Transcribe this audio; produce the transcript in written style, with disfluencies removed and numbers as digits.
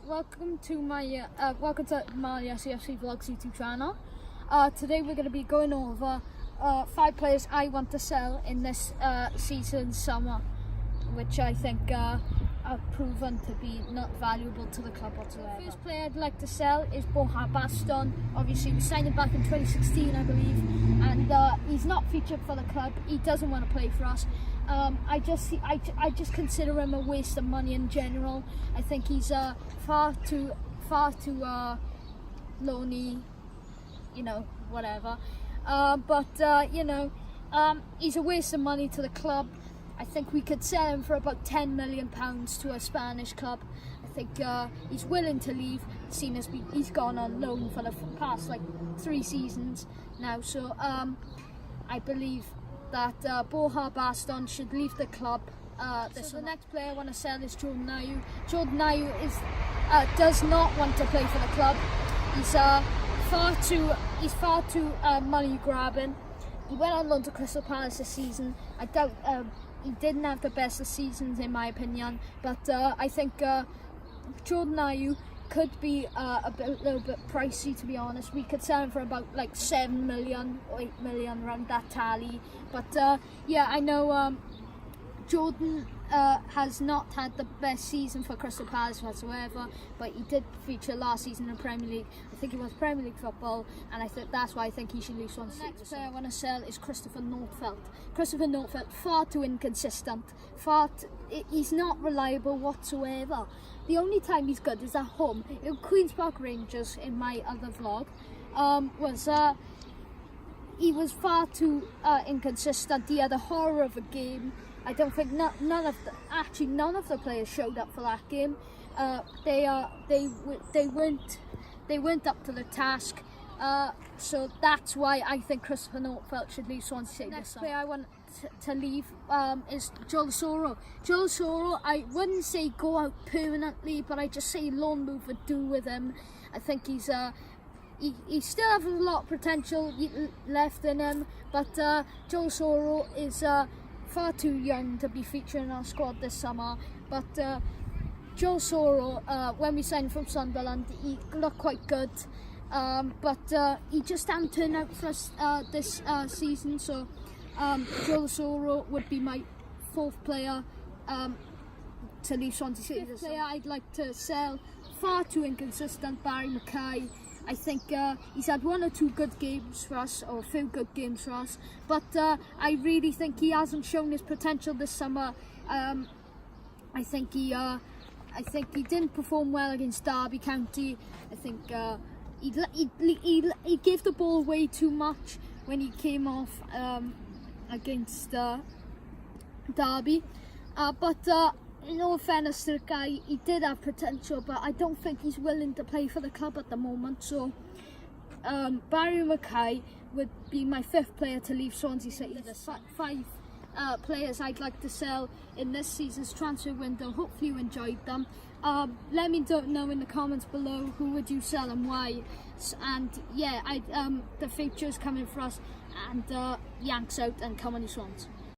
welcome to my SCFC Vlogs YouTube channel. Today we're going to be going over 5 players I want to sell in this season's summer, which I think are proven to be not valuable to the club whatsoever. The first player I'd like to sell is Baston. Obviously we signed him back in 2016 I believe, and he's not featured for the club. He doesn't want to play for us. I just consider him a waste of money in general. I think he's far too lonely, you know, whatever. He's a waste of money to the club. I think we could sell him for about £10 million to a Spanish club. I think he's willing to leave, seeing as he's gone on loan for the past like 3 seasons now. So I believe that Baston should leave the club. So the next player I want to sell is Jordan Ayew. Jordan Ayew does not want to play for the club. He's far too money grabbing. He went on loan to Crystal Palace this season. I doubt he didn't have the best of seasons in my opinion, but I think Jordan Ayew could be a little bit pricey, to be honest. We could sell him for about like 7 million or 8 million, around that tally. But yeah, I know Jordan has not had the best season for Crystal Palace whatsoever, but he did feature last season in the Premier League. I think it was Premier League football, and I think that's why I think he should leave Swansea. The next player I want to sell is Christopher Nordfeldt. Christopher Nordfeldt, far too inconsistent. He's not reliable whatsoever. The only time he's good is at home. In Queen's Park Rangers, in my other vlog, he was far too inconsistent. He had a horror of a game. I don't think none of the players showed up for that game. They weren't up to the task. So that's why I think Christopher Nordfeldt should leave Swansea. The next player I want to leave is Joel Soro. Joel Soro, I wouldn't say go out permanently, but I just say loan move would do with him. I think he still has a lot of potential left in him, but Joel Soro is far too young to be featuring in our squad this summer. But Joel Soro, when we signed from Sunderland, he looked quite good, but he just hadn't turned out for us this season. So Joel Soro would be my 4th player to leave Swansea City. The player I'd like to sell, far too inconsistent, Barry Mackay. I think he's had 1 or 2 good games for us, or a few good games for us, but I really think he hasn't shown his potential this summer. I think he didn't perform well against Derby County. I think he gave the ball way too much when he came off against Derby. But in all fairness to the guy, he did have potential, but I don't think he's willing to play for the club at the moment. So Barry Mackay would be my 5th player to leave Swansea City. There's 5 players I'd like to sell in this season's transfer window. Hopefully you enjoyed them. Let me know in the comments below who would you sell and why. And yeah, the future's coming for us, and Yanks out and come on you Swans.